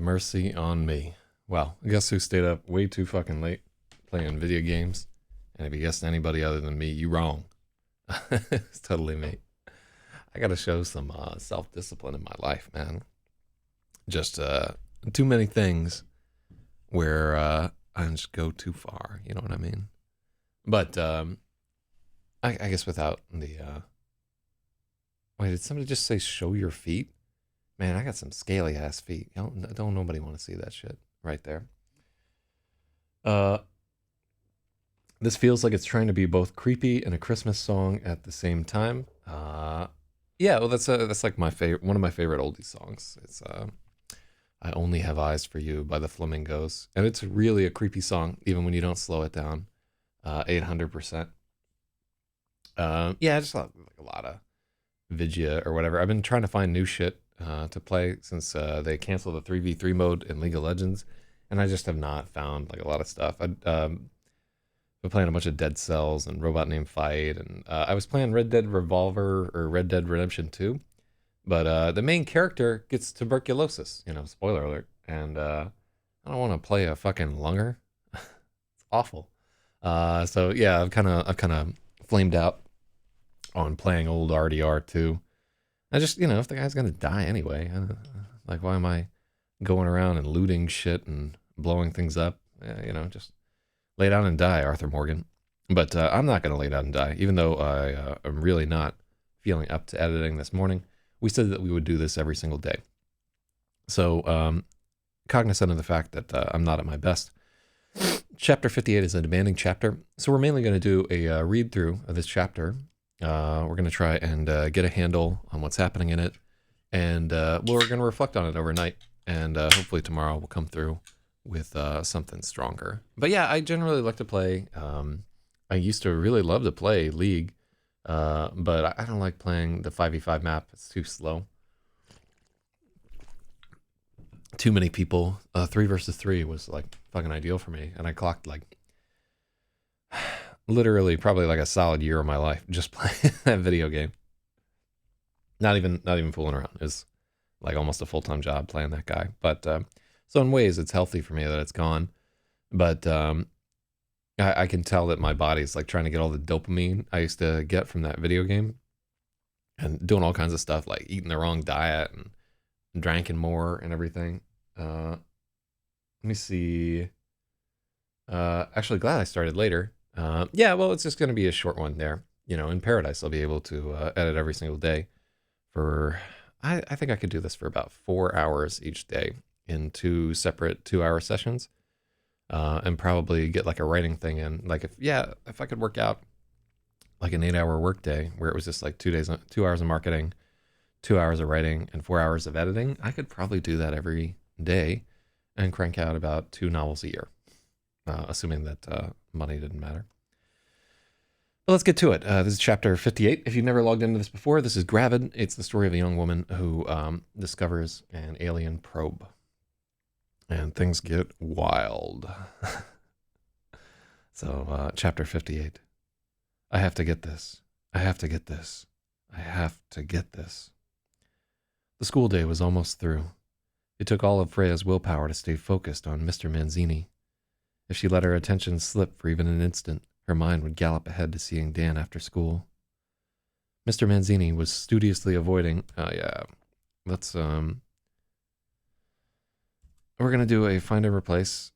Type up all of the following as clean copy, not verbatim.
mercy on me. Well, guess who stayed up way too fucking late playing video games? And if you guessed anybody other than me, you wrong. It's totally me. I gotta show some self-discipline in my life, man. Just too many things where I just go too far. You know what I mean? But I guess without the... Wait, did somebody just say show your feet? Man, I got some scaly ass feet. Don't nobody want to see that shit right there. This feels like it's trying to be both creepy and a Christmas song at the same time. Yeah, well, that's like my favorite, one of my favorite oldies songs. It's I Only Have Eyes for You by the Flamingos, and it's really a creepy song, even when you don't slow it down. 800%. Yeah, just like a lot of Vidya or whatever. I've been trying to find new shit to play since they canceled the 3v3 mode in League of Legends, and I just have not found like a lot of stuff. I've been playing a bunch of Dead Cells and Robot Named Fight, and I was playing Red Dead Revolver or Red Dead Redemption 2, but the main character gets tuberculosis, spoiler alert, and I don't want to play a fucking lunger. It's awful. So yeah, I've kind of flamed out on playing old RDR 2. I just, if the guy's gonna die anyway, like, why am I going around and looting shit and blowing things up? Just lay down and die, Arthur Morgan. But I'm not gonna lay down and die, even though I am really not feeling up to editing this morning. We said that we would do this every single day. So, cognizant of the fact that I'm not at my best, Chapter 58 is a demanding chapter, so we're mainly going to do a read-through of this chapter. We're going to try and get a handle on what's happening in it, and we're going to reflect on it overnight, and hopefully tomorrow we'll come through with something stronger. But yeah, I generally like to play. I used to really love to play League, but I don't like playing the 5v5 map. It's too slow. Too many people. 3 versus 3 was like fucking ideal for me, and I clocked like literally probably like a solid year of my life just playing that video game. Not even fooling around. It's like almost a full-time job playing that guy. But so in ways it's healthy for me that it's gone. But I can tell that my body's like trying to get all the dopamine I used to get from that video game, and doing all kinds of stuff like eating the wrong diet and drinking more and everything. Let me see. Actually, glad I started later. Yeah, well, it's just going to be a short one there. In Paradise, I'll be able to edit every single day for, I think I could do this for about 4 hours each day in 2 separate 2-hour sessions, and probably get like a writing thing in. Like if I could work out like an 8-hour work day where it was just like 2 hours of marketing, 2 hours of writing, and 4 hours of editing, I could probably do that every day and crank out about 2 novels a year, assuming that money didn't matter. But let's get to it. This is chapter 58. If you've never logged into this before, this is Gravid. It's the story of a young woman who discovers an alien probe. And things get wild. So, chapter 58. I have to get this. I have to get this. I have to get this. The school day was almost through. It took all of Freya's willpower to stay focused on Mr. Manzini. If she let her attention slip for even an instant, her mind would gallop ahead to seeing Dan after school. Mr. Manzini was studiously avoiding... let's... We're going to do a find and replace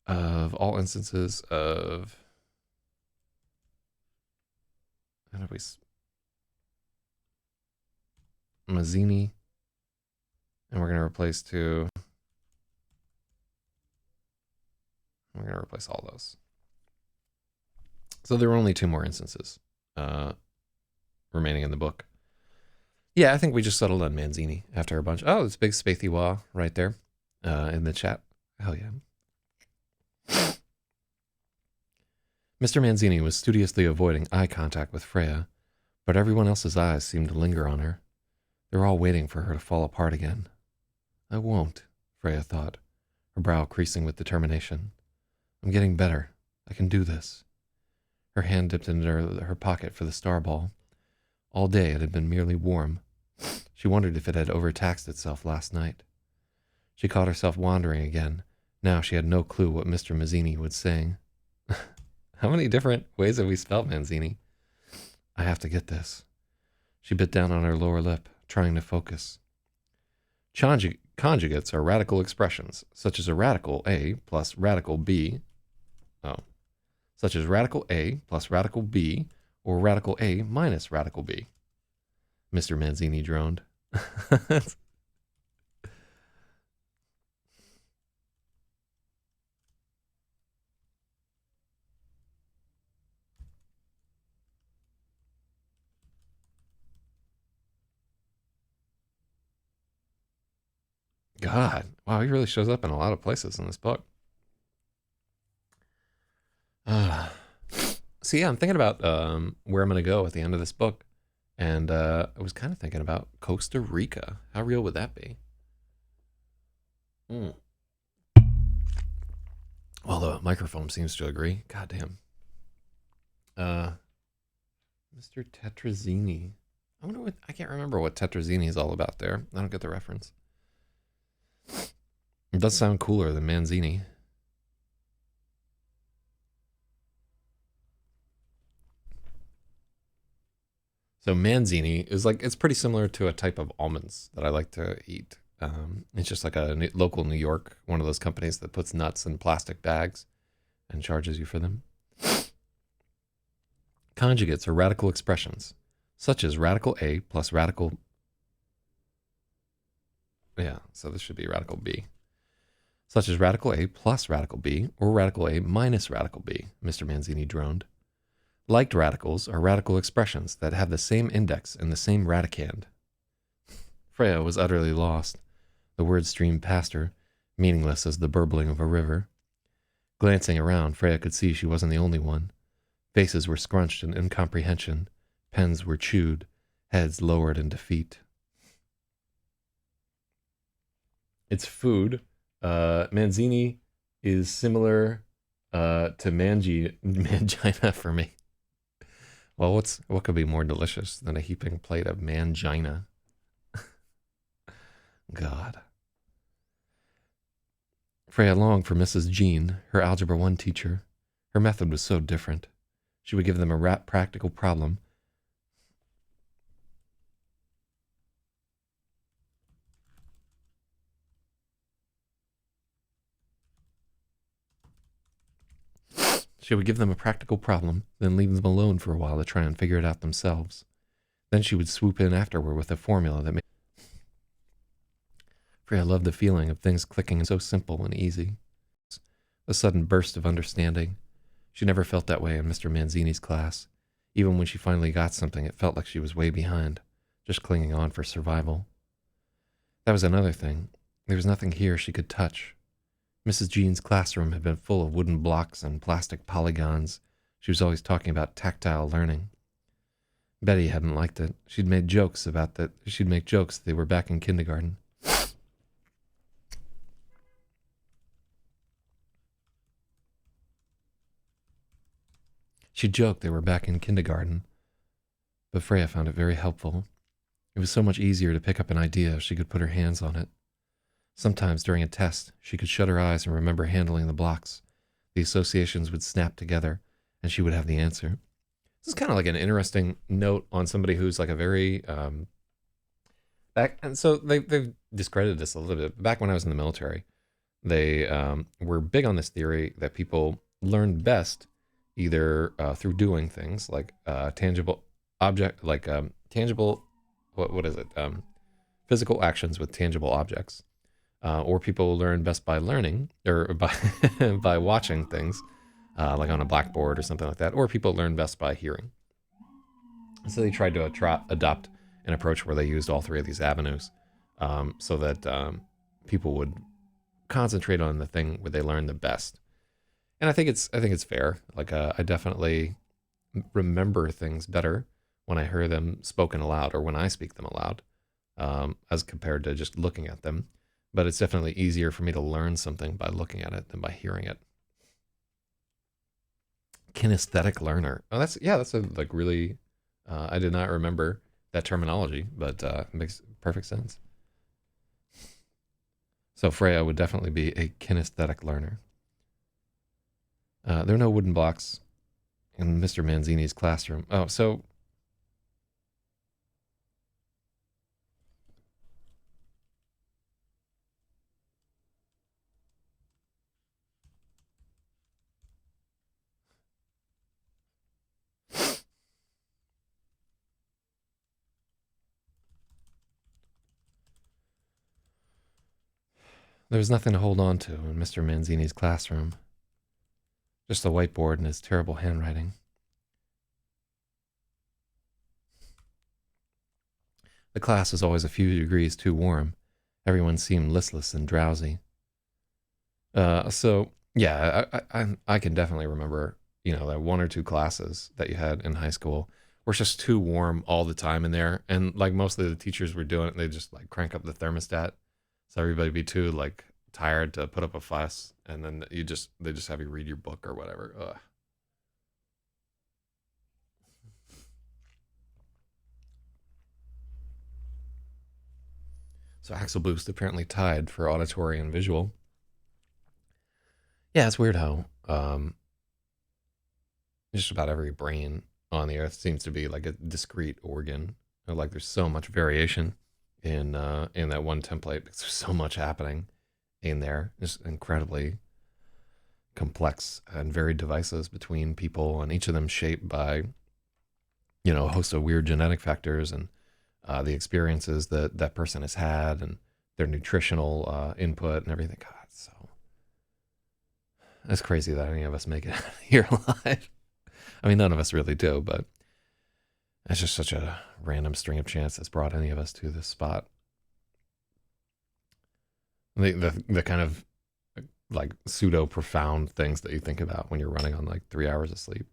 of all instances of... Mazzini, and we're going to replace we're going to replace all those. So there were only 2 more instances remaining in the book. Yeah, I think we just settled on Manzini after a bunch. Oh, it's big Spathy Wah right there in the chat. Hell yeah. Mr. Manzini was studiously avoiding eye contact with Freya, but everyone else's eyes seemed to linger on her. They were all waiting for her to fall apart again. I won't, Freya thought, her brow creasing with determination. I'm getting better. I can do this. Her hand dipped into her pocket for the star ball. All day it had been merely warm. She wondered if it had overtaxed itself last night. She caught herself wandering again. Now she had no clue what Mr. Mazzini would sing. How many different ways have we spelled Manzini? I have to get this. She bit down on her lower lip, trying to focus. Conjugates are radical expressions, such as a radical A plus radical B. Oh. Such as radical A plus radical B, or radical A minus radical B. Mr. Manzini droned. God, wow, he really shows up in a lot of places in this book. So yeah, I'm thinking about where I'm going to go at the end of this book. And I was kind of thinking about Costa Rica. How real would that be? Mm. Well, the microphone seems to agree. God damn. Mr. Tetrazzini. I can't remember what Tetrazzini is all about there. I don't get the reference. It does sound cooler than Manzini. So Manzini is like, it's pretty similar to a type of almonds that I like to eat. It's just like a local New York, one of those companies that puts nuts in plastic bags and charges you for them. Conjugates are radical expressions, such as radical A plus radical... Yeah, so this should be radical B. Such as radical A plus radical B, or radical A minus radical B, Mr. Manzini droned. Liked radicals are radical expressions that have the same index and the same radicand. Freya was utterly lost. The words streamed past her, meaningless as the burbling of a river. Glancing around, Freya could see she wasn't the only one. Faces were scrunched in incomprehension. Pens were chewed, heads lowered in defeat. It's food. Manzini is similar to mangina for me. Well, what could be more delicious than a heaping plate of mangina? God. Freya longed for Mrs. Jean, her Algebra 1 teacher. Her method was so different. She would give them a practical problem. She would give them a practical problem, then leave them alone for a while to try and figure it out themselves. Then she would swoop in afterward with a formula that made... Freya loved the feeling of things clicking so simple and easy. A sudden burst of understanding. She never felt that way in Mr. Manzini's class. Even when she finally got something, it felt like she was way behind, just clinging on for survival. That was another thing. There was nothing here she could touch. Mrs. Jean's classroom had been full of wooden blocks and plastic polygons. She was always talking about tactile learning. Betty hadn't liked it. She'd make jokes that they were back in kindergarten. She joked they were back in kindergarten, but Freya found it very helpful. It was so much easier to pick up an idea if she could put her hands on it. Sometimes during a test, she could shut her eyes and remember handling the blocks. The associations would snap together, and she would have the answer. This is kind of like an interesting note on somebody who's like a very... and so they've discredited this a little bit. Back when I was in the military, they were big on this theory that people learn best either through doing things like tangible object, like tangible, what is it? Physical actions with tangible objects. Or people learn best by learning, or by, by watching things, like on a blackboard or something like that. Or people learn best by hearing. So they tried to adopt an approach where they used all three of these avenues, so that people would concentrate on the thing where they learn the best. And I think it's fair. Like I definitely remember things better when I hear them spoken aloud, or when I speak them aloud, as compared to just looking at them. But it's definitely easier for me to learn something by looking at it than by hearing it. Kinesthetic learner. Oh, that's a like really. I did not remember that terminology, but it makes perfect sense. So Freya would definitely be a kinesthetic learner. There are no wooden blocks in Mr. Manzini's classroom. Oh, so there's nothing to hold on to in Mr. Manzini's classroom. Just the whiteboard and his terrible handwriting. The class was always a few degrees too warm. Everyone seemed listless and drowsy. So yeah, I can definitely remember, that one or two classes that you had in high school were just too warm all the time in there, and like mostly the teachers were doing it, they just like crank up the thermostat, so everybody be too like tired to put up a fuss, and then they just have you read your book or whatever. Ugh. So Axel Boost apparently tied for auditory and visual. Yeah, it's weird how just about every brain on the earth seems to be like a discrete organ. Like there's so much variation in that one template. There's so much happening in there. Just incredibly complex and varied devices between people, and each of them shaped by a host of weird genetic factors and the experiences that that person has had and their nutritional input and everything. God, it's crazy that any of us make it here alive. I mean, none of us really do, but it's just such a random string of chance that's brought any of us to this spot. The kind of like pseudo profound things that you think about when you're running on like 3 hours of sleep.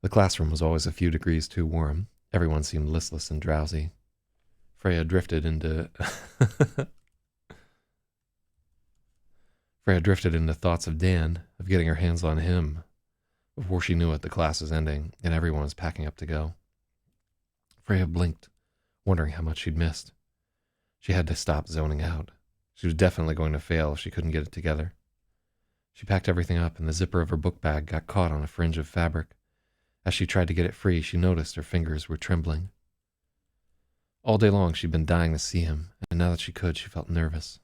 The classroom was always a few degrees too warm. Everyone seemed listless and drowsy. Freya drifted into Freya drifted into thoughts of Dan, of getting her hands on him. Before she knew it, the class was ending, and everyone was packing up to go. Freya blinked, wondering how much she'd missed. She had to stop zoning out. She was definitely going to fail if she couldn't get it together. She packed everything up, and the zipper of her book bag got caught on a fringe of fabric. As she tried to get it free, she noticed her fingers were trembling. All day long she'd been dying to see him, and now that she could, she felt nervous.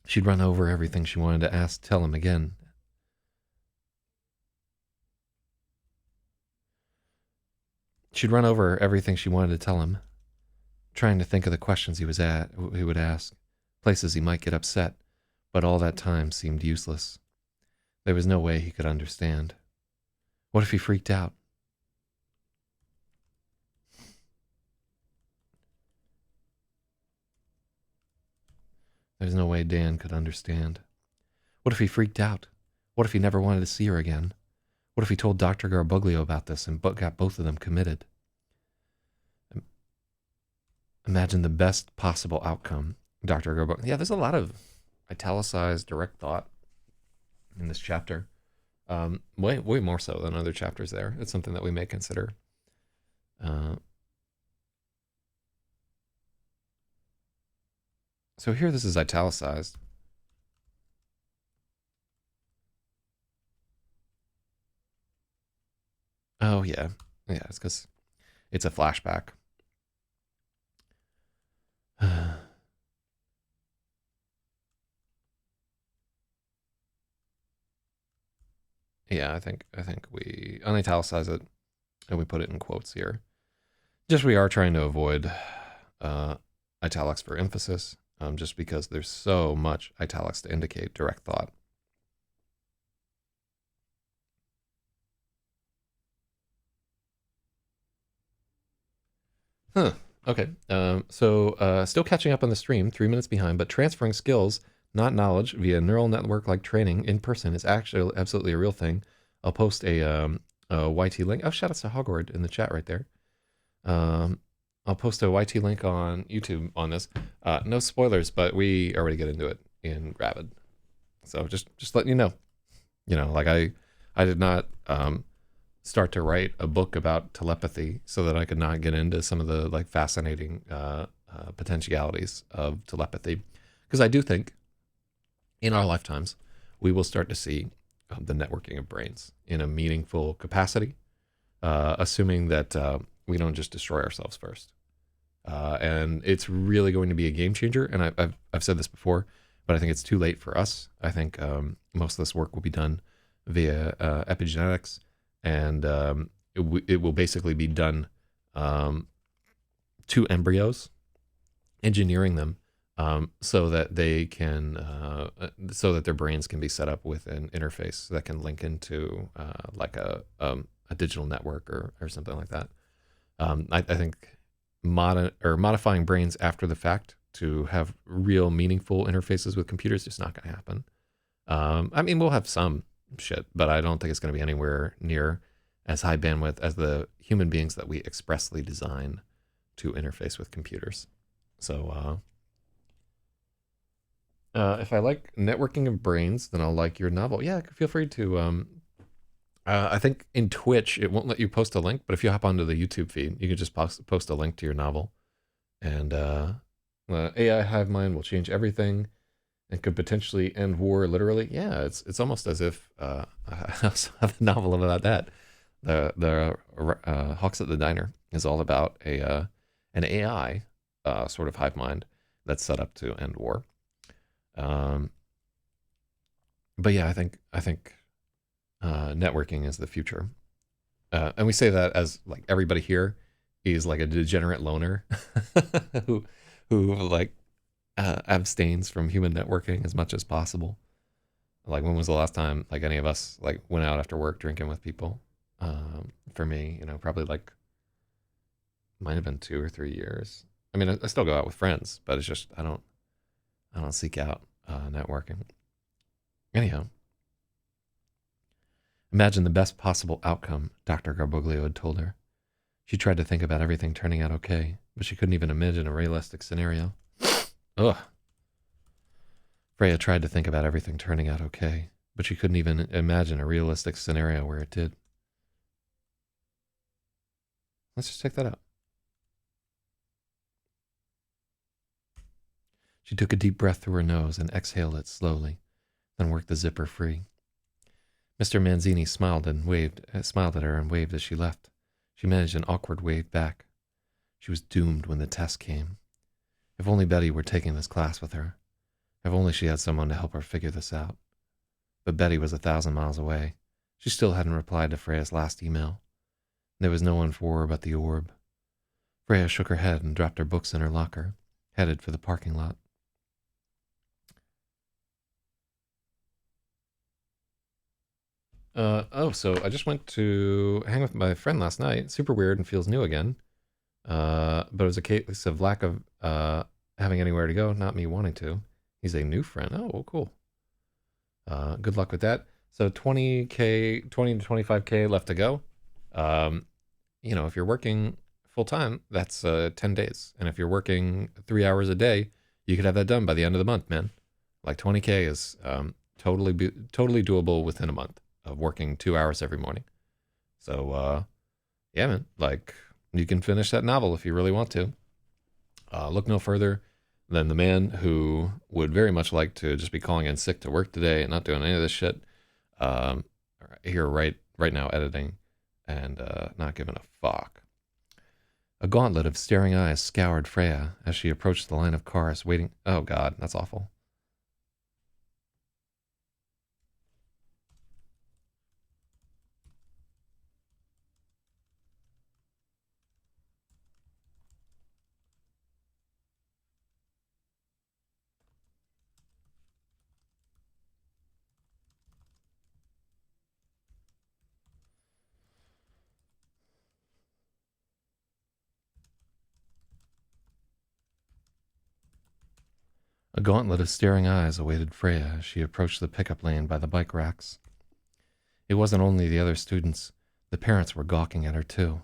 She'd run over everything she wanted to tell him again. She'd run over everything she wanted to tell him, trying to think of the questions he would ask, places he might get upset, but all that time seemed useless. There was no way he could understand. What if he freaked out? There's no way Dan could understand. What if he freaked out? What if he never wanted to see her again? What if he told Dr. Garbuglio about this and got both of them committed? Imagine the best possible outcome, Dr. Garbuglio. Yeah, there's a lot of italicized direct thought in this chapter. Way more so than other chapters there. It's something that we may consider. So here this is italicized. Oh, yeah. Yeah, it's because it's a flashback. Yeah, I think we unitalicize it and we put it in quotes here. Just we are trying to avoid italics for emphasis, just because there's so much italics to indicate direct thought. Huh. Okay. So still catching up on the stream, 3 minutes behind, but transferring skills, not knowledge, via neural network like training in person is actually absolutely a real thing. I'll post a YT link. Oh, shout out to Hogwarts in the chat right there. I'll post a YT link on YouTube on this. No spoilers, but we already get into it in Gravid. So just letting you know. You know, like I did not start to write a book about telepathy so that I could not get into some of the like fascinating potentialities of telepathy, because I do think in our lifetimes we will start to see the networking of brains in a meaningful capacity, assuming that we don't just destroy ourselves first. And it's really going to be a game changer. And I've said this before, but I think it's too late for us. I think most of this work will be done via epigenetics, and it will basically be done to embryos, engineering them so that they can, so that their brains can be set up with an interface that can link into like a digital network or something like that. I think modifying brains after the fact to have real meaningful interfaces with computers is just not going to happen. I mean, we'll have some shit, but I don't think it's going to be anywhere near as high bandwidth as the human beings that we expressly design to interface with computers. So, if I like networking of brains, then I'll like your novel. Yeah, feel free to. I think in Twitch it won't let you post a link, but if you hop onto the YouTube feed, you can just post a link to your novel. And AI hive mind will change everything and could potentially end war literally. Yeah, it's almost as if I also have a novel about that. The Hawks at the Diner is all about an AI sort of hive mind that's set up to end war. Um, but yeah, I think networking is the future, and we say that as like everybody here is like a degenerate loner who like abstains from human networking as much as possible. Like, when was the last time like any of us like went out after work drinking with people? For me, you know, probably like might have been 2 or 3 years. I mean, I still go out with friends, but it's just I don't seek out networking. Anyhow, imagine the best possible outcome, Dr. Garboglio had told her. She tried to think about everything turning out okay, but she couldn't even imagine a realistic scenario. Ugh. Freya tried to think about everything turning out okay, but she couldn't even imagine a realistic scenario where it did. Let's just check that out. She took a deep breath through her nose and exhaled it slowly, then worked the zipper free. Mr. Manzini smiled at her and waved as she left. She managed an awkward wave back. She was doomed when the test came. If only Betty were taking this class with her. If only she had someone to help her figure this out. But Betty was 1,000 miles away. She still hadn't replied to Freya's last email. There was no one for her but the orb. Freya shook her head and dropped her books in her locker, headed for the parking lot. So I just went to hang with my friend last night. Super weird and feels new again. But it was a case of lack of having anywhere to go, not me wanting to. He's a new friend. Oh, well, cool. Good luck with that. So 20K, 20 to 25K left to go. You know, if you're working full time, that's 10 days. And if you're working 3 hours a day, you could have that done by the end of the month, man. Like 20K is totally doable within a month of working 2 hours every morning. So, yeah, man, like you can finish that novel if you really want to. Look no further than the man who would very much like to just be calling in sick to work today and not doing any of this shit. Um, Here right now editing and not giving a fuck. A gauntlet of staring eyes scoured Freya as she approached the line of cars waiting. Oh god, that's awful. A gauntlet of staring eyes awaited Freya as she approached the pickup lane by the bike racks. It wasn't only the other students, the parents were gawking at her too.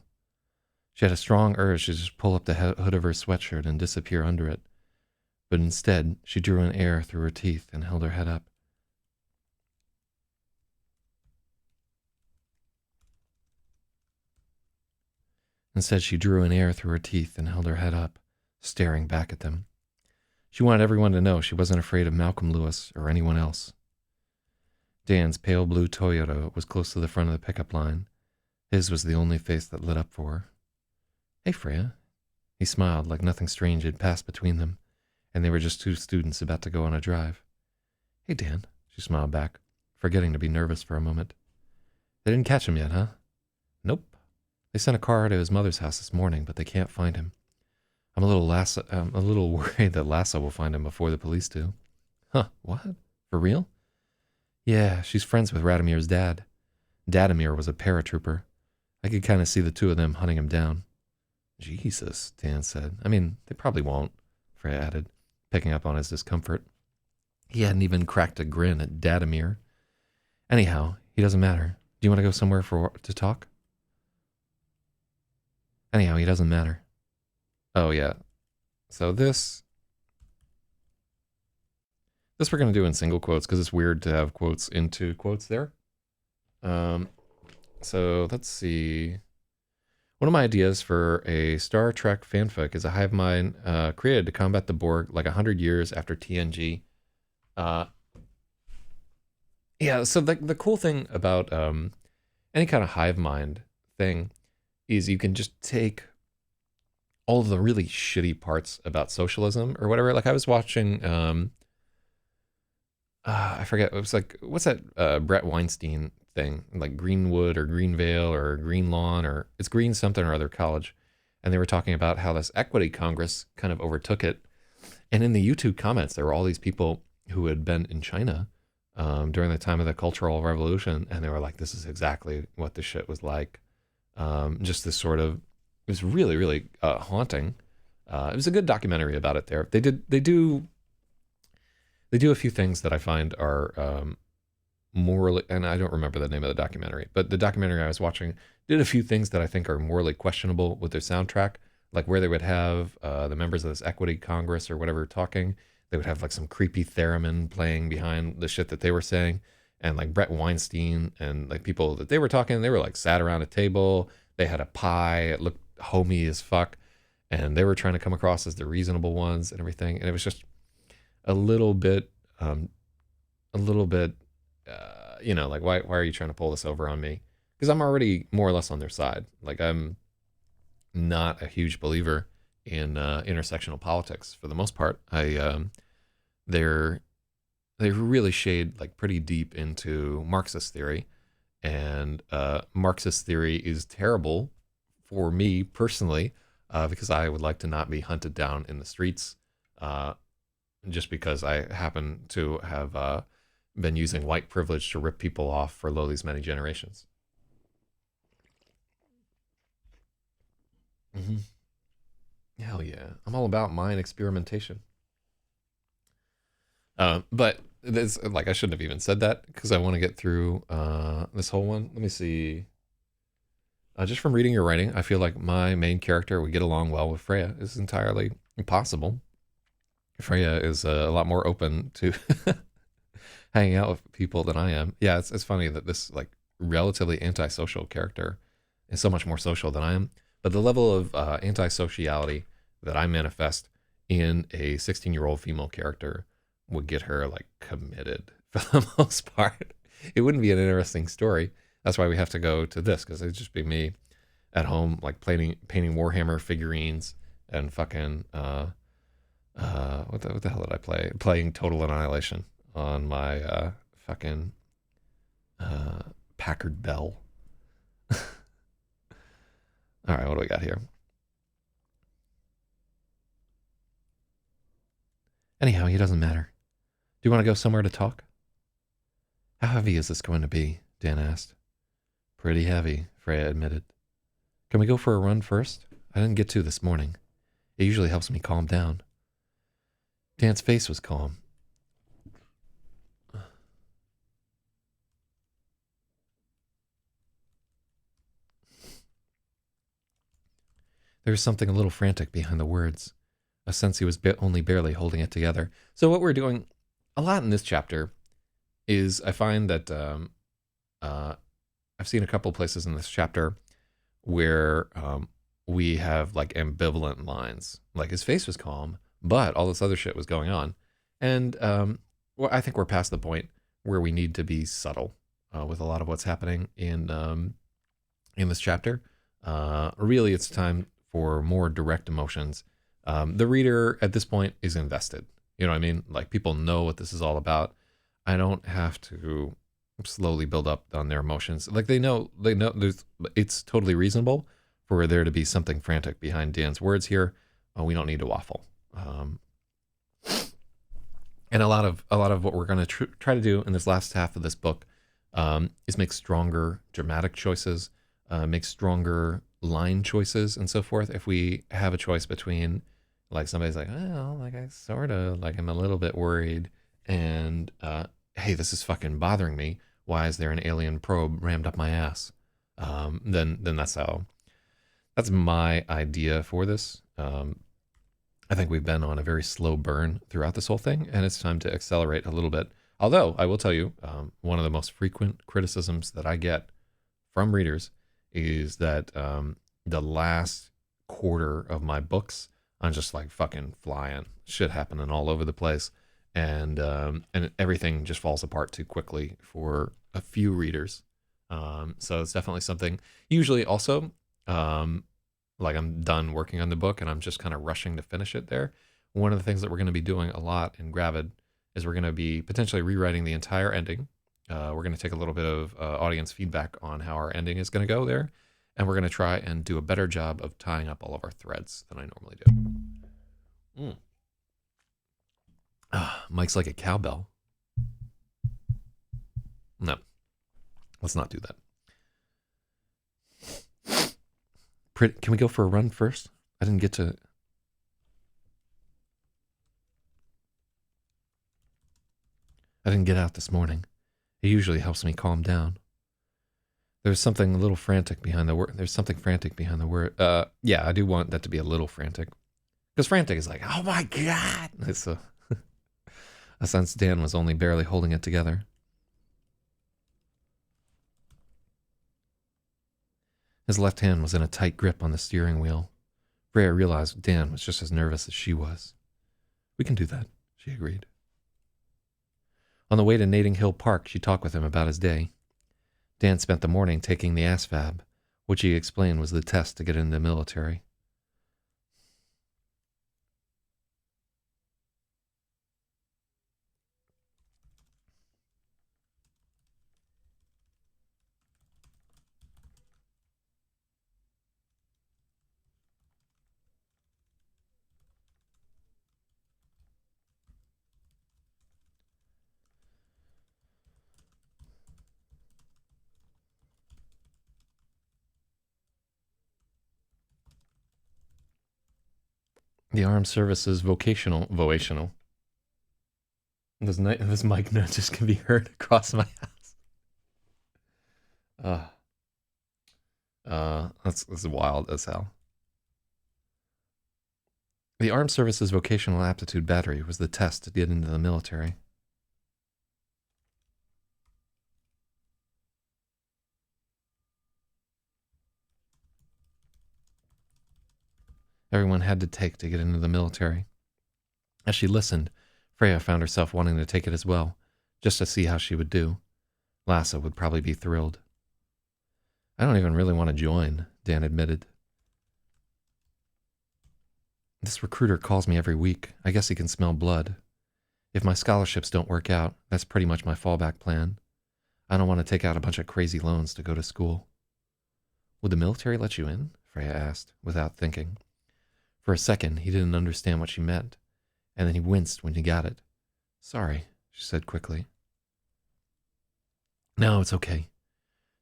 She had a strong urge to just pull up the hood of her sweatshirt and disappear under it, but instead she drew in air through her teeth and held her head up. Instead, she drew in air through her teeth and held her head up, staring back at them. She wanted everyone to know she wasn't afraid of Malcolm Lewis or anyone else. Dan's pale blue Toyota was close to the front of the pickup line. His was the only face that lit up for her. Hey, Freya. He smiled like nothing strange had passed between them, and they were just two students about to go on a drive. Hey, Dan, she smiled back, forgetting to be nervous for a moment. They didn't catch him yet, huh? Nope. They sent a car to his mother's house this morning, but they can't find him. I'm a little worried that Lassa will find him before the police do. Huh, what? For real? Yeah, she's friends with Radamir's dad. Dadamir was a paratrooper. I could kind of see the two of them hunting him down. Jesus, Dan said. I mean, they probably won't, Freya added, picking up on his discomfort. He hadn't even cracked a grin at Dadamir. Anyhow, he doesn't matter. Do you want to go somewhere to talk? Anyhow, he doesn't matter. Oh, yeah. So this we're going to do in single quotes because it's weird to have quotes into quotes there. So let's see. One of my ideas for a Star Trek fanfic is a hive mind created to combat the Borg like 100 years after TNG. Yeah, so the cool thing about any kind of hive mind thing is you can just take all of the really shitty parts about socialism or whatever. Like I was watching, I forget, it was like, what's that Brett Weinstein thing? Like Greenwood or Greenvale or Green Lawn or it's Green something or other college. And they were talking about how this equity Congress kind of overtook it. And in the YouTube comments, there were all these people who had been in China during the time of the Cultural Revolution. And they were like, this is exactly what this shit was like. Just this sort of, it was really, really haunting. It was a good documentary about it there. They do a few things that I find are morally, and I don't remember the name of the documentary, but the documentary I was watching did a few things that I think are morally questionable with their soundtrack, like where they would have the members of this equity Congress or whatever talking. They would have like some creepy theremin playing behind the shit that they were saying. And like Brett Weinstein and like people that they were talking, they were like sat around a table. They had a pie. It looked homey as fuck. And they were trying to come across as the reasonable ones and everything. And it was just a little bit, like, why are you trying to pull this over on me? Because I'm already more or less on their side. Like I'm not a huge believer in intersectional politics for the most part. They really shade like pretty deep into Marxist theory, and Marxist theory is terrible for me personally because I would like to not be hunted down in the streets just because I happen to have been using white privilege to rip people off for lo these many generations. Mm-hmm. Hell yeah, I'm all about mind experimentation. But this, like, I shouldn't have even said that because I want to get through this whole one. Let me see. Just from reading your writing, I feel like my main character would get along well with Freya. It's entirely impossible. Freya is a lot more open to hanging out with people than I am. Yeah, it's funny that this like relatively antisocial character is so much more social than I am. But the level of antisociality that I manifest in a 16-year-old female character would get her like committed for the most part. It wouldn't be an interesting story. That's why we have to go to this, because it'd just be me at home like painting Warhammer figurines and fucking what the hell did I play? Playing Total Annihilation on my fucking Packard Bell. All right, what do we got here? Anyhow, he doesn't matter. Do you want to go somewhere to talk? How heavy is this going to be? Dan asked. Pretty heavy, Freya admitted. Can we go for a run first? I didn't get to this morning. It usually helps me calm down. Dan's face was calm. There was something a little frantic behind the words, a sense he was only barely holding it together. So what we're doing a lot in this chapter is I find that I've seen a couple places in this chapter where we have like ambivalent lines. Like his face was calm, but all this other shit was going on. And well, I think we're past the point where we need to be subtle with a lot of what's happening in this chapter. Really, it's time for more direct emotions. The reader at this point is invested. You know what I mean? Like people know what this is all about. I don't have to slowly build up on their emotions. Like they know it's totally reasonable for there to be something frantic behind Dan's words here. We don't need to waffle. And a lot of what we're going to try to do in this last half of this book is make stronger dramatic choices, make stronger line choices, and so forth. If we have a choice between, like somebody's like, well, like I sort of like I'm a little bit worried, and hey, this is fucking bothering me. Why is there an alien probe rammed up my ass? Then that's my idea for this. I think we've been on a very slow burn throughout this whole thing, and it's time to accelerate a little bit. Although I will tell you, one of the most frequent criticisms that I get from readers is that the last quarter of my books, I'm just like fucking flying, shit happening all over the place, and everything just falls apart too quickly for a few readers. So it's definitely something. Usually, also, like I'm done working on the book and I'm just kind of rushing to finish it there. One of the things that we're going to be doing a lot in Gravid is we're going to be potentially rewriting the entire ending. We're going to take a little bit of audience feedback on how our ending is going to go there. And we're going to try and do a better job of tying up all of our threads than I normally do. Mike's like a cowbell. No, let's not do that. Can we go for a run first? I didn't get to. I didn't get out this morning. It usually helps me calm down. There's something a little frantic behind the word. There's something frantic behind the word. Yeah, I do want that to be a little frantic. Because frantic is like, oh my God. It's a sense Dan was only barely holding it together. His left hand was in a tight grip on the steering wheel. Freya realized Dan was just as nervous as she was. We can do that, she agreed. On the way to Nading Hill Park, she talked with him about his day. Dan spent the morning taking the ASVAB, which he explained was the test to get into the military. The Armed Services vocational. This mic note just can be heard across my house. That's wild as hell. The Armed Services Vocational Aptitude Battery was the test to get into the military. Everyone had to take to get into the military. As she listened, Freya found herself wanting to take it as well, just to see how she would do. Lasse would probably be thrilled. I don't even really want to join, Dan admitted. This recruiter calls me every week. I guess he can smell blood. If my scholarships don't work out, that's pretty much my fallback plan. I don't want to take out a bunch of crazy loans to go to school. Would the military let you in? Freya asked, without thinking. For a second, he didn't understand what she meant, and then he winced when he got it. Sorry, she said quickly. No, it's okay.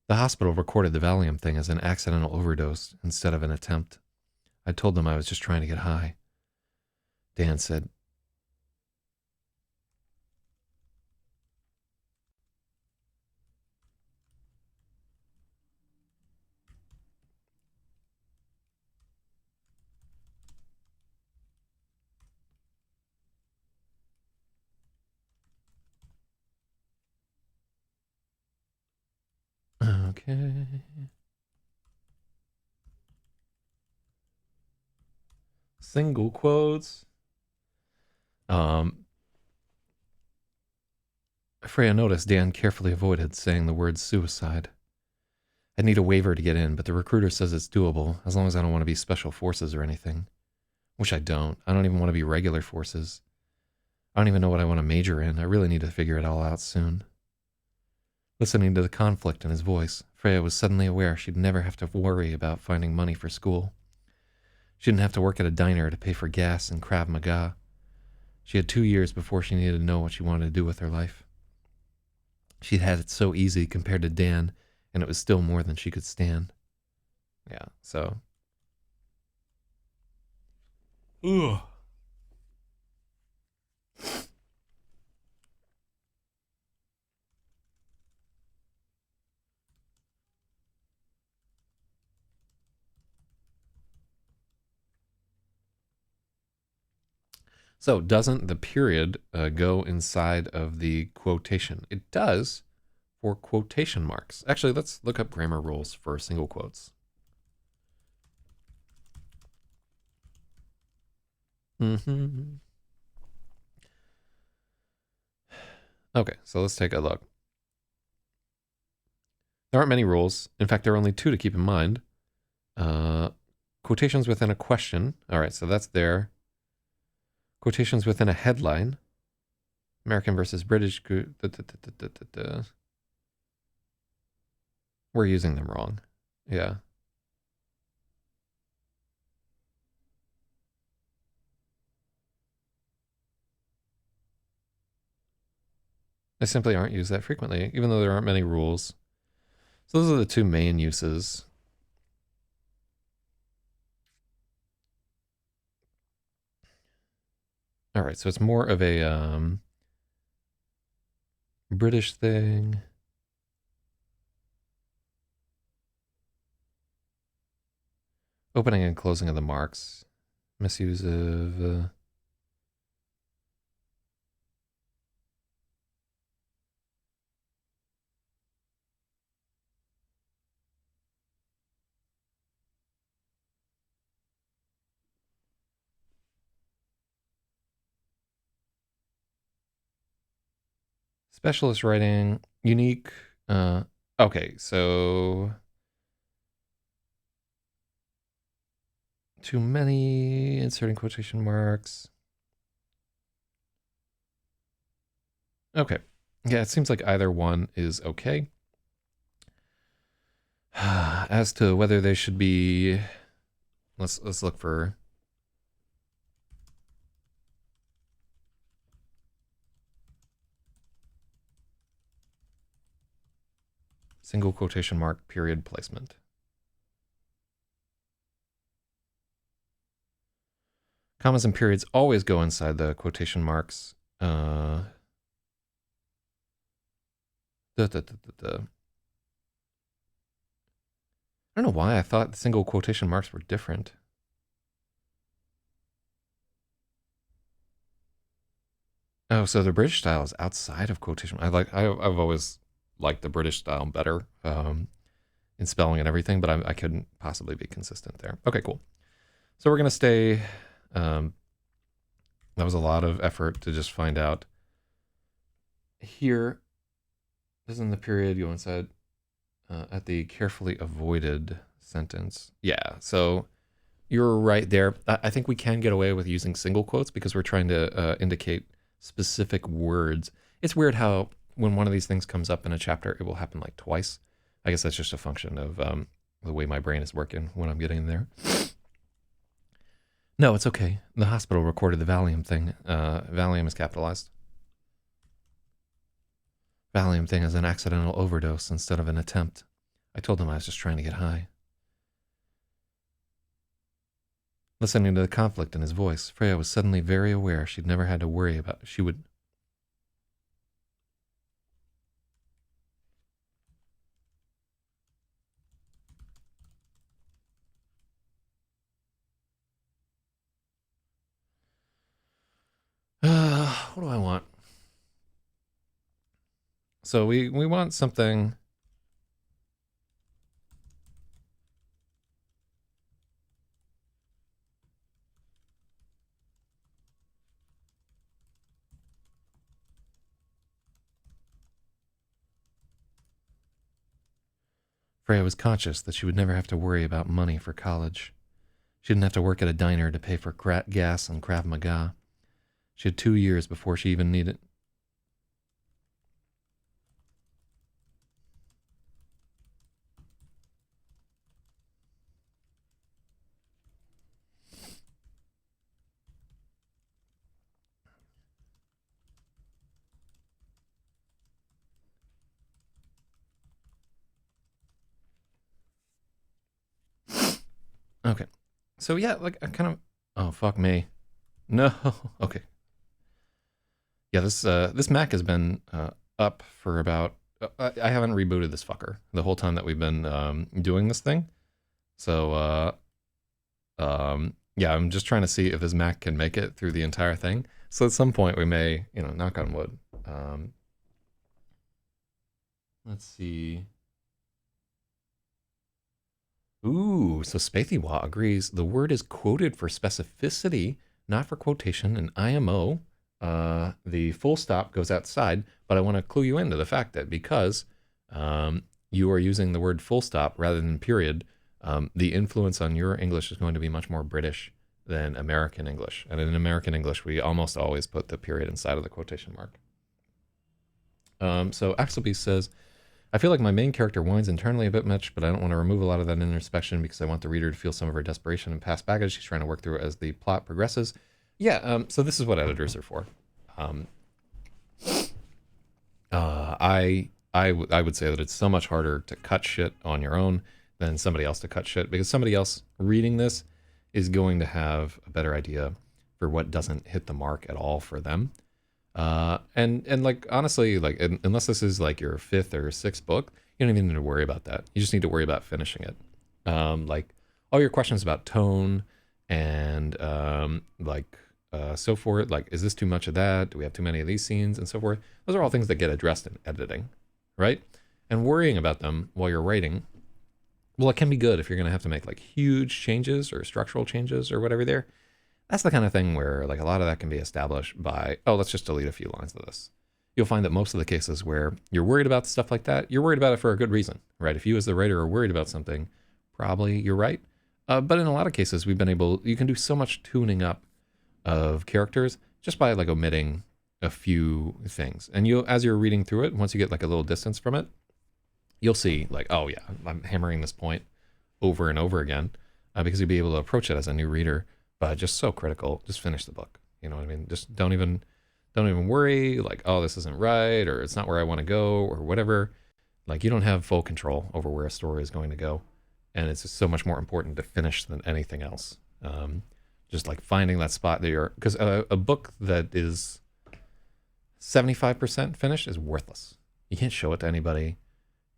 The hospital recorded the Valium thing as an accidental overdose instead of an attempt. I told them I was just trying to get high. Dan said, okay. Single quotes. Um, Freya noticed Dan carefully avoided saying the word suicide. I need a waiver to get in, but the recruiter says it's doable, as long as I don't want to be special forces or anything. Which I don't. I don't even want to be regular forces. I don't even know what I want to major in. I really need to figure it all out soon. Listening to the conflict in his voice, Freya was suddenly aware she'd never have to worry about finding money for school. She didn't have to work at a diner to pay for gas and Krav Maga. She had 2 years before she needed to know what she wanted to do with her life. She'd had it so easy compared to Dan, and it was still more than she could stand. Yeah, so. Ugh. So, doesn't the period go inside of the quotation? It does for quotation marks. Actually, let's look up grammar rules for single quotes. Okay, so let's take a look. There aren't many rules. In fact, there are only 2 to keep in mind. Quotations within a question. All right, so that's there. Quotations within a headline. American versus British. We're using them wrong. Yeah. They simply aren't used that frequently, even though there aren't many rules. So those are the 2 main uses. All right, so it's more of a British thing. Opening and closing of the marks. Misuse of... specialist writing. Unique. Okay, so... Too many, inserting quotation marks. Okay. Yeah, it seems like either one is okay. As to whether they should be, let's look for single quotation mark period placement. Commas and periods always go inside the quotation marks. I don't know why I thought single quotation marks were different. Oh, so the British style is outside of quotation. I've always liked the British style better in spelling and everything, but I couldn't possibly be consistent there. Okay, cool. So we're gonna stay. That was a lot of effort to just find out. Here, doesn't the period go inside at the carefully avoided sentence? Yeah, so you're right there. I think we can get away with using single quotes because we're trying to indicate specific words. It's weird how when one of these things comes up in a chapter, it will happen like twice. I guess that's just a function of the way my brain is working when I'm getting there. No, it's okay. The hospital recorded the Valium thing. Valium is capitalized. Valium thing is an accidental overdose instead of an attempt. I told him I was just trying to get high. Listening to the conflict in his voice, Freya was suddenly very aware she'd never had to worry about. She would. What do I want? So we want something. Freya was conscious that she would never have to worry about money for college. She didn't have to work at a diner to pay for gas and Krav Maga. She had 2 years before she even needed... Okay. So yeah, like I kind of... Oh, fuck me. No. Okay. Yeah, this Mac has been up for about... I haven't rebooted this fucker the whole time that we've been doing this thing. So, yeah, I'm just trying to see if this Mac can make it through the entire thing. So at some point we may, knock on wood. Let's see. Ooh, so Spathywa agrees. The word is quoted for specificity, not for quotation, in IMO. The full stop goes outside, but I want to clue you into the fact that because you are using the word full stop rather than period, the influence on your English is going to be much more British than American English. And in American English, we almost always put the period inside of the quotation mark. So Axelby says, I feel like my main character whines internally a bit much, but I don't want to remove a lot of that introspection because I want the reader to feel some of her desperation and past baggage she's trying to work through as the plot progresses. Yeah, so this is what editors are for. I would say that it's so much harder to cut shit on your own than somebody else to cut shit, because somebody else reading this is going to have a better idea for what doesn't hit the mark at all for them. And like, honestly, like, unless this is like your 5th or 6th book, you don't even need to worry about that. You just need to worry about finishing it. Like, all your questions about tone and, so forth, like, is this too much of that? Do we have too many of these scenes and so forth? Those are all things that get addressed in editing, right? And worrying about them while you're writing, well, it can be good if you're going to have to make like huge changes or structural changes or whatever there. That's the kind of thing where like a lot of that can be established by, oh, let's just delete a few lines of this. You'll find that most of the cases where you're worried about stuff like that, you're worried about it for a good reason, right? If you as the writer are worried about something, probably you're right. But in a lot of cases, you can do so much tuning up of characters just by like omitting a few things. And as you're reading through it, once you get like a little distance from it, you'll see like, oh yeah, I'm hammering this point over and over again, because you'll be able to approach it as a new reader. But just so critical, just finish the book. You know what I mean? Just don't even worry like, oh, this isn't right, or it's not where I want to go, or whatever. Like, you don't have full control over where a story is going to go, and it's just so much more important to finish than anything else. Just like finding that spot that because a book that is 75% finished is worthless. You can't show it to anybody.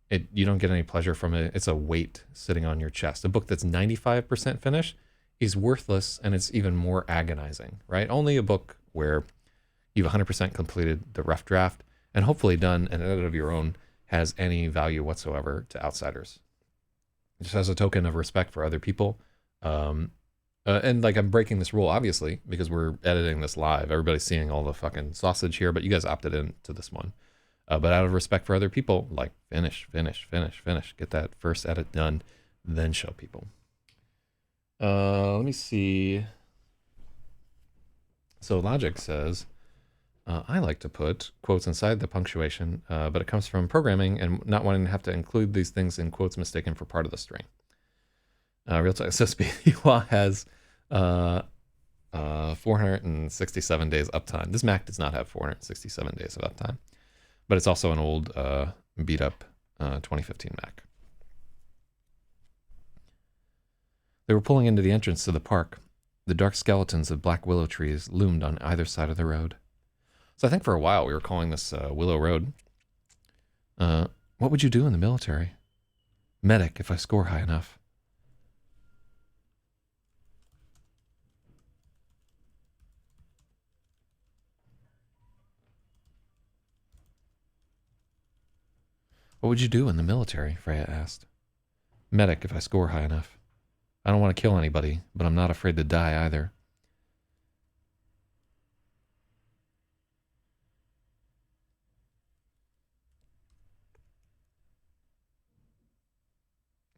You don't get any pleasure from it. It's a weight sitting on your chest. A book that's 95% finished is worthless, and it's even more agonizing, right? Only a book where you've 100% completed the rough draft and hopefully done an edit of your own has any value whatsoever to outsiders. Just as a token of respect for other people. And like, I'm breaking this rule, obviously, because we're editing this live. Everybody's seeing all the fucking sausage here, but you guys opted into this one. But out of respect for other people, like, finish. Get that first edit done, then show people. Let me see. So Logic says, I like to put quotes inside the punctuation, but it comes from programming and not wanting to have to include these things in quotes mistaken for part of the string. Real Talk. So Speedywa has 467 days uptime. This Mac does not have 467 days of uptime, but it's also an old beat up 2015 Mac. They were pulling into the entrance to the park. The dark skeletons of black willow trees loomed on either side of the road. So I think for a while we were calling this Willow Road. What would you do in the military? Medic, if I score high enough. What would you do in the military? Freya asked. Medic, if I score high enough. I don't want to kill anybody, but I'm not afraid to die either.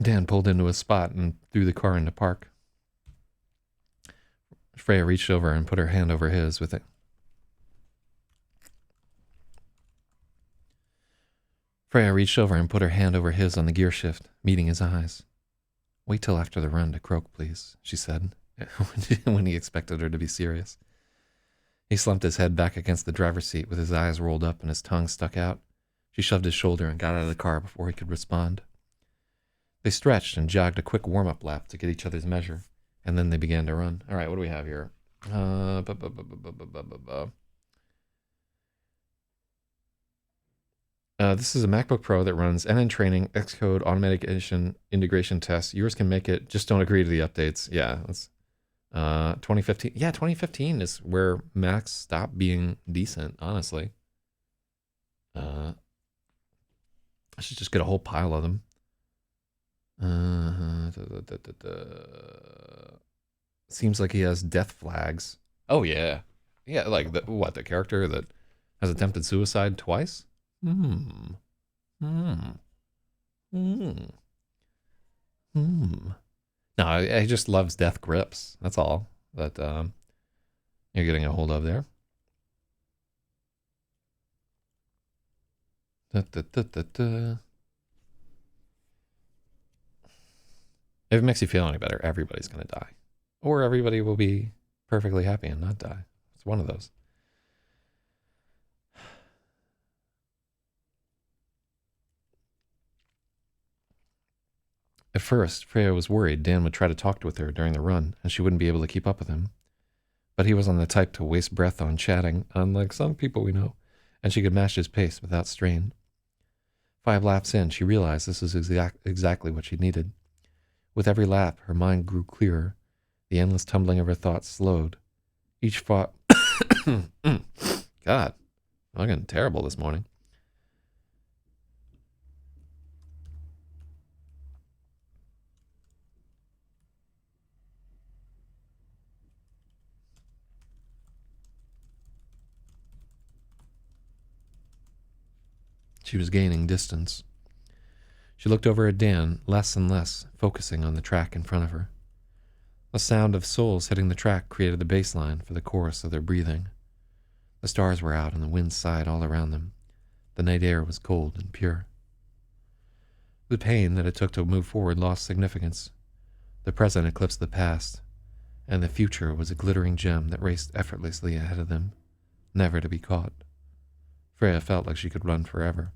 Dan pulled into a spot and threw the car into park. Freya reached over and put her hand over his with it. Freya reached over and put her hand over his on the gear shift, meeting his eyes. Wait till after the run to croak, please, she said, when he expected her to be serious. He slumped his head back against the driver's seat with his eyes rolled up and his tongue stuck out. She shoved his shoulder and got out of the car before he could respond. They stretched and jogged a quick warm-up lap to get each other's measure, and then they began to run. All right, what do we have here? This is a MacBook Pro that runs NN Training, Xcode, Automatic Integration Tests. Yours can make it. Just don't agree to the updates. Yeah, that's 2015. Yeah, 2015 is where Macs stopped being decent, honestly. I should just get a whole pile of them. Seems like he has death flags. Oh, yeah. Yeah, like, the character that has attempted suicide twice? No, he just loves death grips. That's all that you're getting a hold of there. If it makes you feel any better, everybody's going to die. Or everybody will be perfectly happy and not die. It's one of those. At first, Freya was worried Dan would try to talk with her during the run, and she wouldn't be able to keep up with him. But he wasn't the type to waste breath on chatting, unlike some people we know, and she could match his pace without strain. 5 laps in, she realized this was exactly what she needed. With every lap, her mind grew clearer. The endless tumbling of her thoughts slowed. Each thought... God, I'm getting terrible this morning. She was gaining distance. She looked over at Dan, less and less, focusing on the track in front of her. The sound of soles hitting the track created the bass line for the chorus of their breathing. The stars were out and the wind sighed all around them. The night air was cold and pure. The pain that it took to move forward lost significance. The present eclipsed the past, and the future was a glittering gem that raced effortlessly ahead of them, never to be caught. Freya felt like she could run forever.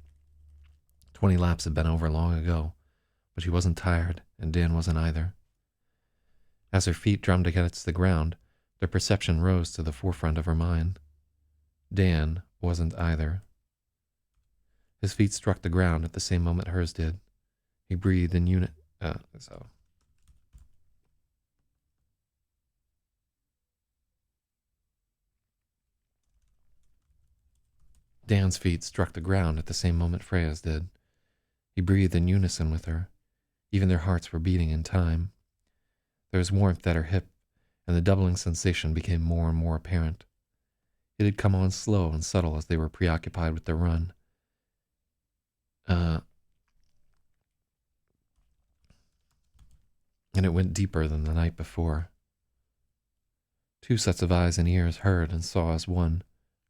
20 laps had been over long ago, but she wasn't tired, and Dan wasn't either. As her feet drummed against the ground, their perception rose to the forefront of her mind. Dan wasn't either. His feet struck the ground at the same moment hers did. He breathed in unison. Dan's feet struck the ground at the same moment Freya's did. He breathed in unison with her. Even their hearts were beating in time. There was warmth at her hip, and the doubling sensation became more and more apparent. It had come on slow and subtle as they were preoccupied with their run. And it went deeper than the night before. 2 sets of eyes and ears heard and saw as one,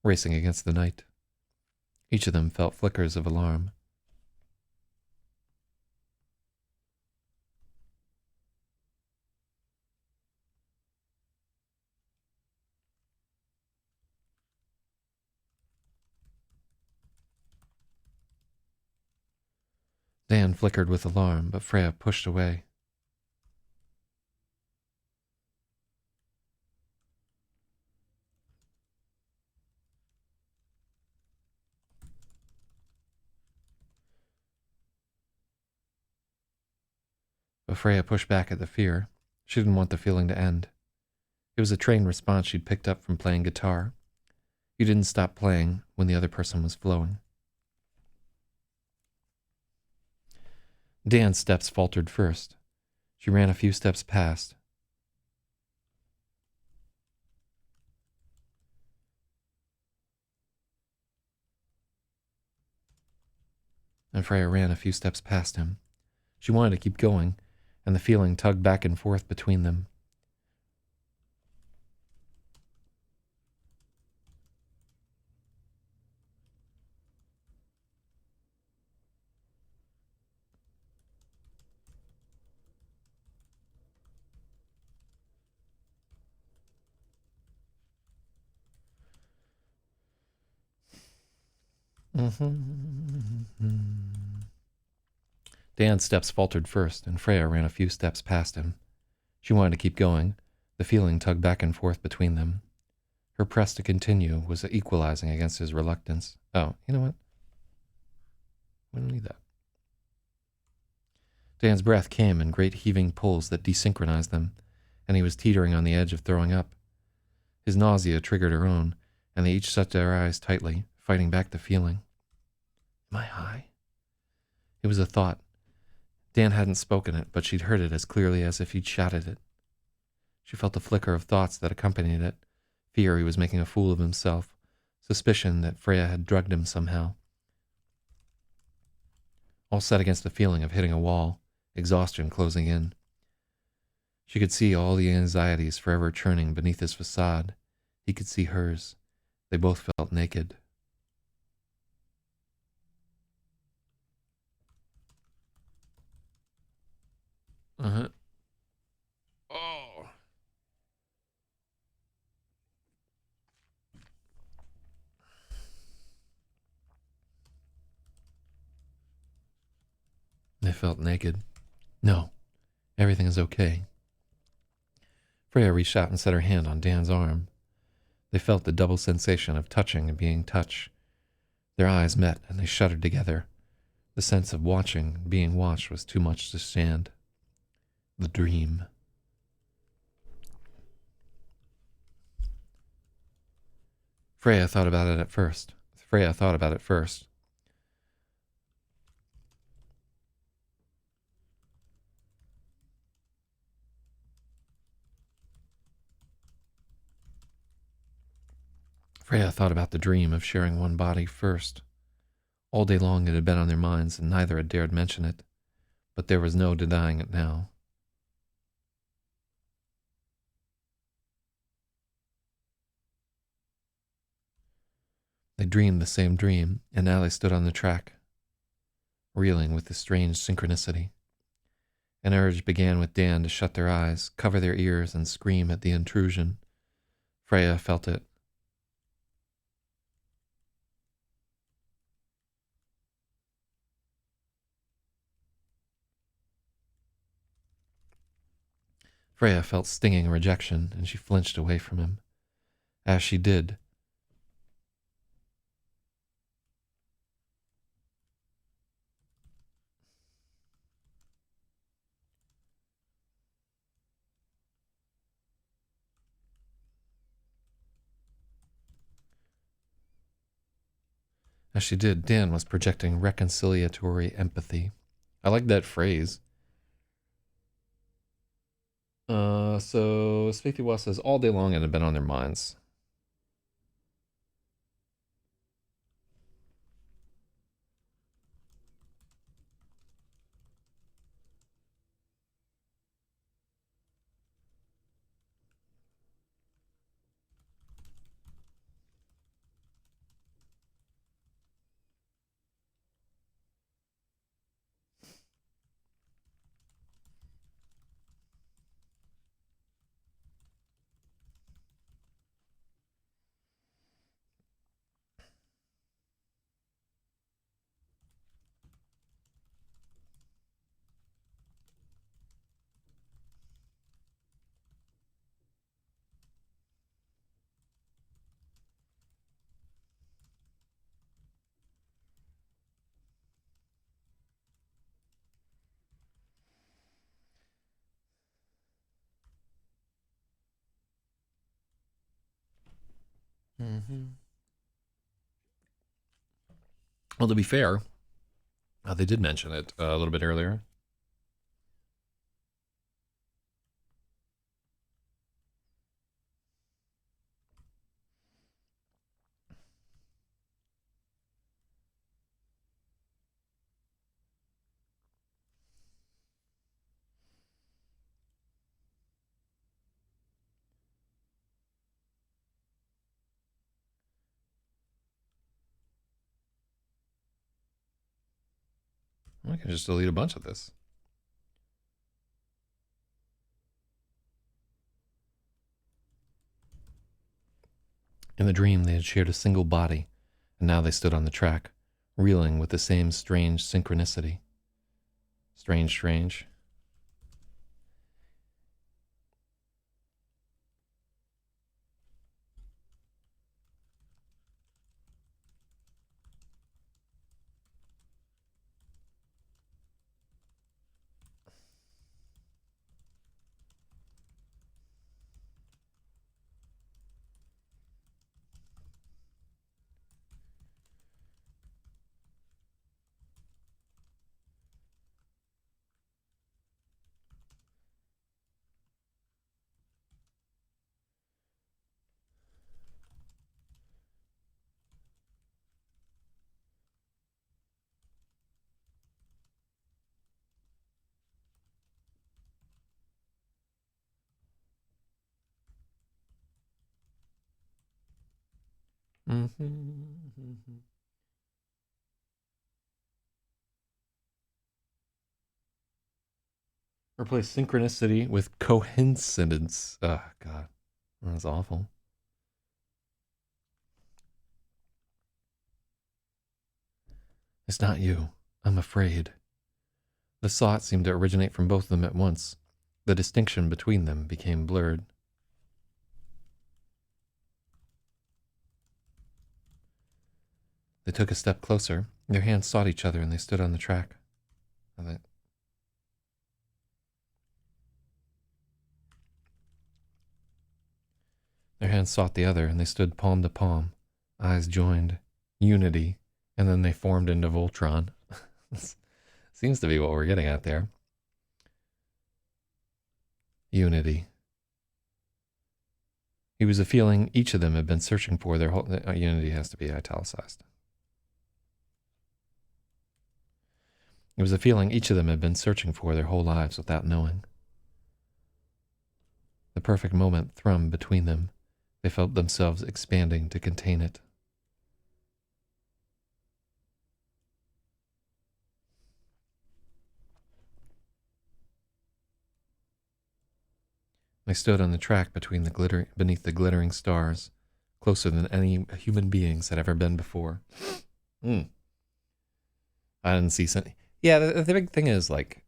racing against the night. Each of them felt flickers of alarm. Dan flickered with alarm, but Freya pushed away. But Freya pushed back at the fear. She didn't want the feeling to end. It was a trained response she'd picked up from playing guitar. You didn't stop playing when the other person was flowing. Dan's steps faltered first. She ran a few steps past. And Freya ran a few steps past him. She wanted to keep going, and the feeling tugged back and forth between them. Dan's steps faltered first, and Freya ran a few steps past him. She wanted to keep going. The feeling tugged back and forth between them. Her press to continue was equalizing against his reluctance. Oh, you know what? We don't need that. Dan's breath came in great heaving pulls that desynchronized them, and he was teetering on the edge of throwing up. His nausea triggered her own, and they each shut their eyes tightly, fighting back the feeling. Am I high? It was a thought. Dan hadn't spoken it, but she'd heard it as clearly as if he'd shouted it. She felt the flicker of thoughts that accompanied it. Fear he was making a fool of himself. Suspicion that Freya had drugged him somehow. All set against the feeling of hitting a wall, exhaustion closing in. She could see all the anxieties forever churning beneath his facade. He could see hers. They both felt naked. Uh-huh. Oh. They felt naked. No, everything is okay. Freya reached out and set her hand on Dan's arm. They felt the double sensation of touching and being touched. Their eyes met and they shuddered together. The sense of watching and being watched was too much to stand. The dream. Freya thought about it first. Freya thought about the dream of sharing one body first. All day long it had been on their minds, and neither had dared mention it. But there was no denying it now. They dreamed the same dream, and now they stood on the track, reeling with the strange synchronicity. An urge began with Dan to shut their eyes, cover their ears, and scream at the intrusion. Freya felt it. Freya felt stinging rejection, and she flinched away from him. As she did, Dan was projecting reconciliatory empathy. I like that phrase. So Speaky West says all day long it had been on their minds. Mm-hmm. Well, to be fair, they did mention it a little bit earlier. I can just delete a bunch of this. In the dream, they had shared a single body, and now they stood on the track, reeling with the same strange synchronicity. Strange, strange. Mm-hmm. Replace synchronicity with coincidence. Oh, God. That's awful. It's not you. I'm afraid. The thought seemed to originate from both of them at once. The distinction between them became blurred. They took a step closer. Their hands sought each other and they stood on the track. Their hands sought the other and they stood palm to palm. Eyes joined. Unity. And then they formed into Voltron. Seems to be what we're getting at there. Unity. It was a feeling each of them had been searching for their whole... Unity has to be italicized. It was a feeling each of them had been searching for their whole lives without knowing. The perfect moment thrummed between them. They felt themselves expanding to contain it. They stood on the track beneath the glittering stars, closer than any human beings had ever been before. I didn't see some. Yeah, the big thing is like,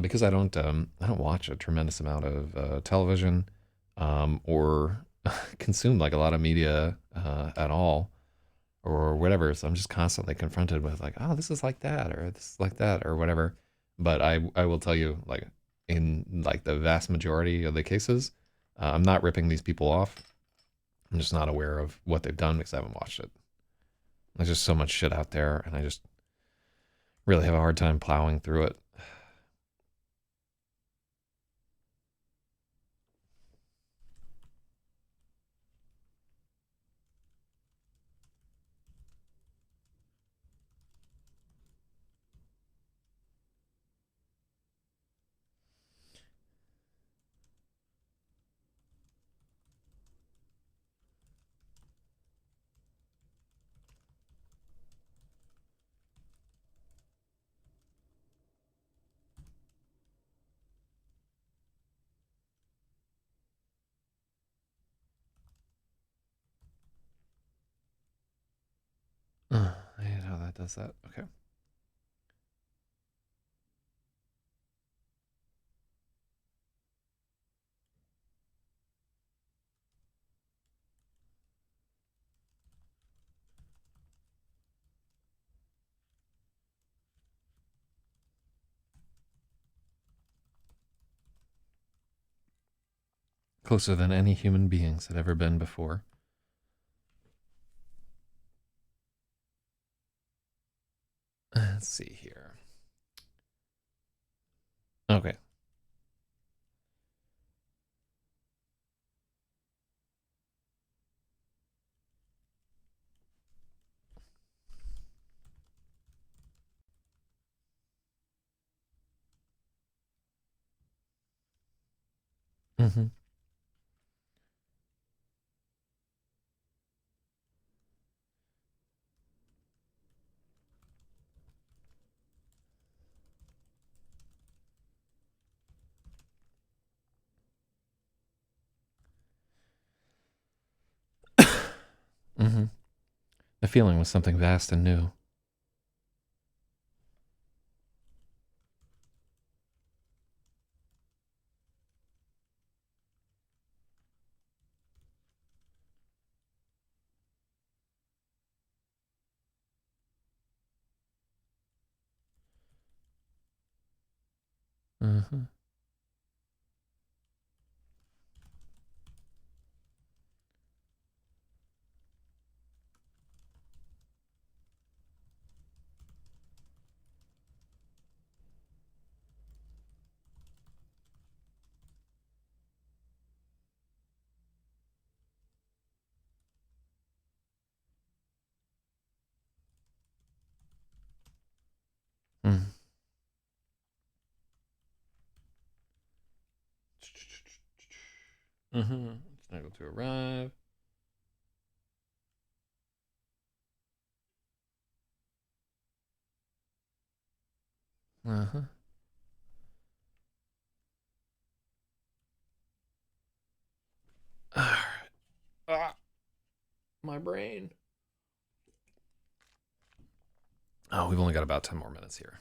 because I don't watch a tremendous amount of television, or consume like a lot of media at all, or whatever. So I'm just constantly confronted with like, oh, this is like that, or this is like that, or whatever. But I will tell you, like, in like the vast majority of the cases, I'm not ripping these people off. I'm just not aware of what they've done because I haven't watched it. There's just so much shit out there, and I just really have a hard time plowing through it. I hate how that does that. Okay. Closer than any human beings had ever been before. Let's see here. Okay. Mm-hmm. The feeling was something vast and new. Mm-hmm. Mm. Mm-hmm. Snuggle to arrive. Uh-huh. All right. Ah, my brain. Oh, we've only got about 10 more minutes here.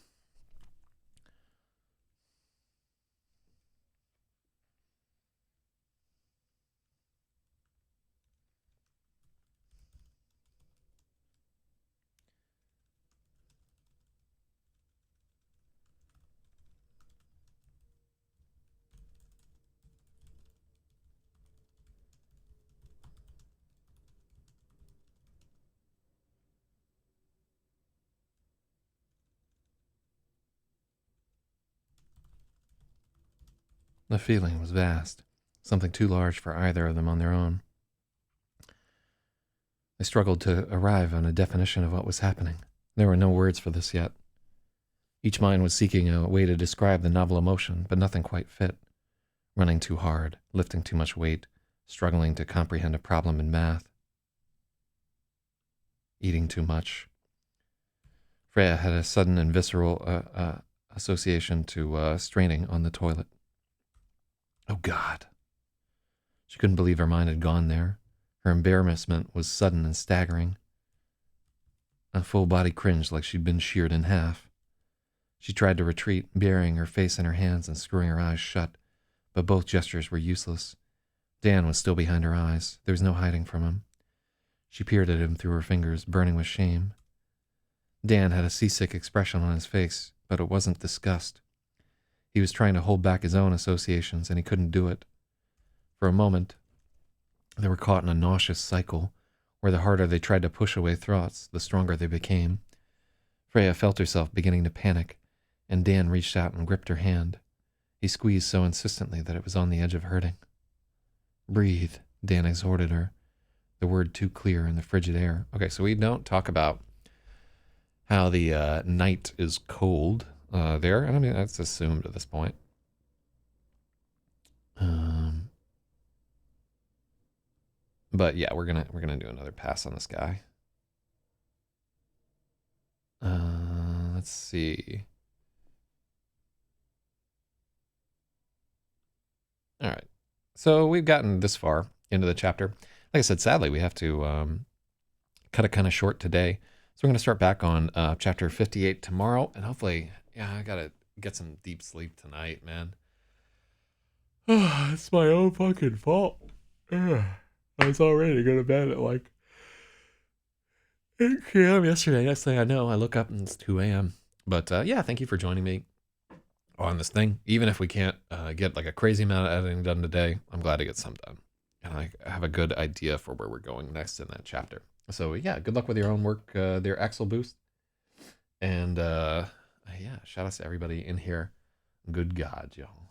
The feeling was vast, something too large for either of them on their own. They struggled to arrive on a definition of what was happening. There were no words for this yet. Each mind was seeking a way to describe the novel emotion, but nothing quite fit. Running too hard, lifting too much weight, struggling to comprehend a problem in math. Eating too much. Freya had a sudden and visceral association to straining on the toilet. Oh, God. She couldn't believe her mind had gone there. Her embarrassment was sudden and staggering. A full body cringed like she'd been sheared in half. She tried to retreat, burying her face in her hands and screwing her eyes shut, but both gestures were useless. Dan was still behind her eyes. There was no hiding from him. She peered at him through her fingers, burning with shame. Dan had a seasick expression on his face, but it wasn't disgust. He was trying to hold back his own associations, and he couldn't do it. For a moment, they were caught in a nauseous cycle, where the harder they tried to push away thoughts, the stronger they became. Freya felt herself beginning to panic, and Dan reached out and gripped her hand. He squeezed so insistently that it was on the edge of hurting. Breathe, Dan exhorted her, the word too clear in the frigid air. Okay, so we don't talk about how the night is cold there. I mean, that's assumed at this point. But yeah, we're gonna do another pass on this guy. Let's see. All right. So we've gotten this far into the chapter. Like I said, sadly, we have to cut it kind of short today. So we're going to start back on chapter 58 tomorrow. And hopefully, yeah, I got to get some deep sleep tonight, man. It's my own fucking fault. I was already to go to bed at like 8 p.m. yesterday. Next thing I know, I look up and it's 2 a.m. But yeah, thank you for joining me on this thing. Even if we can't get like a crazy amount of editing done today, I'm glad to get some done. And I have a good idea for where we're going next in that chapter. So yeah, good luck with your own work, their Axel boost. And yeah, shout out to everybody in here. Good God, y'all.